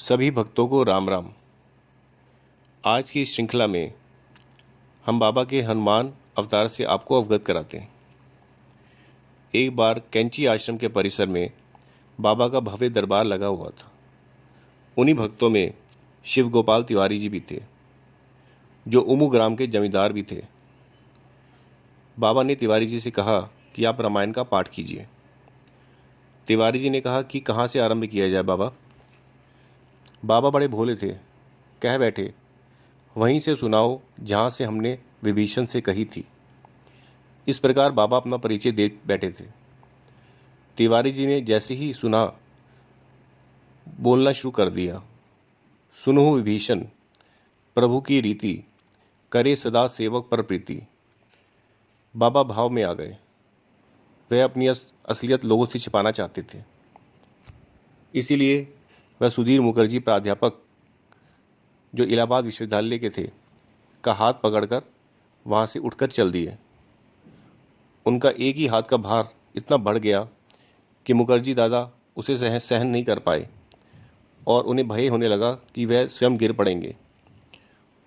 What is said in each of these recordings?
सभी भक्तों को राम राम। आज की इस श्रृंखला में हम बाबा के हनुमान अवतार से आपको अवगत कराते हैं। एक बार कैंची आश्रम के परिसर में बाबा का भव्य दरबार लगा हुआ था। उन्हीं भक्तों में शिव गोपाल तिवारी जी भी थे, जो उमू ग्राम के जमींदार भी थे। बाबा ने तिवारी जी से कहा कि आप रामायण का पाठ कीजिए। तिवारी जी ने कहा कि कहाँ से आरंभ किया जाए बाबा। बाबा बड़े भोले थे, कह बैठे, वहीं से सुनाओ जहाँ से हमने विभीषण से कही थी। इस प्रकार बाबा अपना परिचय दे बैठे थे। तिवारी जी ने जैसे ही सुना, बोलना शुरू कर दिया। सुनो विभीषण, प्रभु की रीति, करे सदा सेवक पर प्रीति। बाबा भाव में आ गए। वह अपनी असलियत लोगों से छिपाना चाहते थे, इसीलिए वह सुधीर मुखर्जी प्राध्यापक, जो इलाहाबाद विश्वविद्यालय के थे, का हाथ पकड़कर वहाँ से उठकर चल दिए। उनका एक ही हाथ का भार इतना बढ़ गया कि मुखर्जी दादा उसे सहन नहीं कर पाए और उन्हें भय होने लगा कि वह स्वयं गिर पड़ेंगे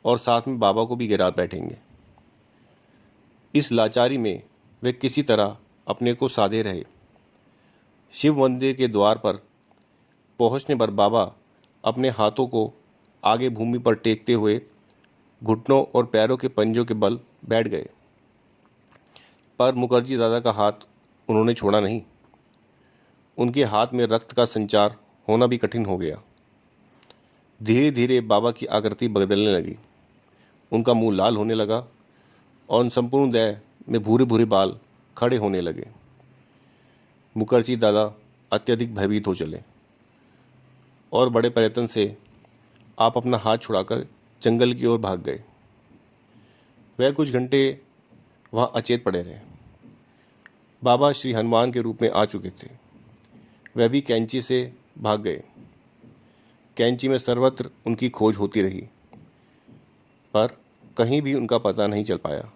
और साथ में बाबा को भी गिरा बैठेंगे। इस लाचारी में वे किसी तरह अपने को साधे रहे। शिव मंदिर के द्वार पर पहुंचने पर बाबा अपने हाथों को आगे भूमि पर टेकते हुए घुटनों और पैरों के पंजों के बल बैठ गए। पर मुखर्जी दादा का हाथ उन्होंने छोड़ा नहीं। उनके हाथ में रक्त का संचार होना भी कठिन हो गया। धीरे धीरे बाबा की आकृति बदलने लगी। उनका मुंह लाल होने लगा और उन संपूर्ण देह में भूरे भूरे बाल खड़े होने लगे। मुखर्जी दादा अत्यधिक भयभीत हो चले और बड़े प्रयत्न से आप अपना हाथ छुड़ाकर जंगल की ओर भाग गए। वह कुछ घंटे वहाँ अचेत पड़े रहे। बाबा श्री हनुमान के रूप में आ चुके थे। वह भी कैंची से भाग गए। कैंची में सर्वत्र उनकी खोज होती रही, पर कहीं भी उनका पता नहीं चल पाया।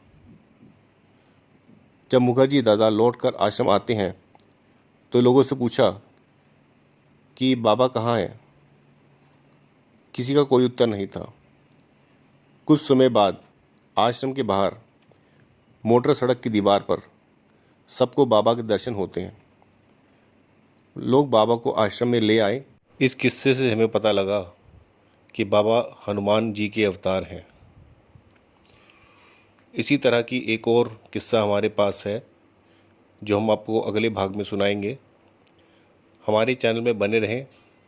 जब मुखर्जी दादा लौटकर आश्रम आते हैं तो लोगों से पूछा कि बाबा कहाँ हैं। किसी का कोई उत्तर नहीं था। कुछ समय बाद आश्रम के बाहर मोटर सड़क की दीवार पर सबको बाबा के दर्शन होते हैं। लोग बाबा को आश्रम में ले आए। इस किस्से से हमें पता लगा कि बाबा हनुमान जी के अवतार हैं। इसी तरह की एक और किस्सा हमारे पास है, जो हम आपको अगले भाग में सुनाएंगे। हमारे चैनल में बने रहें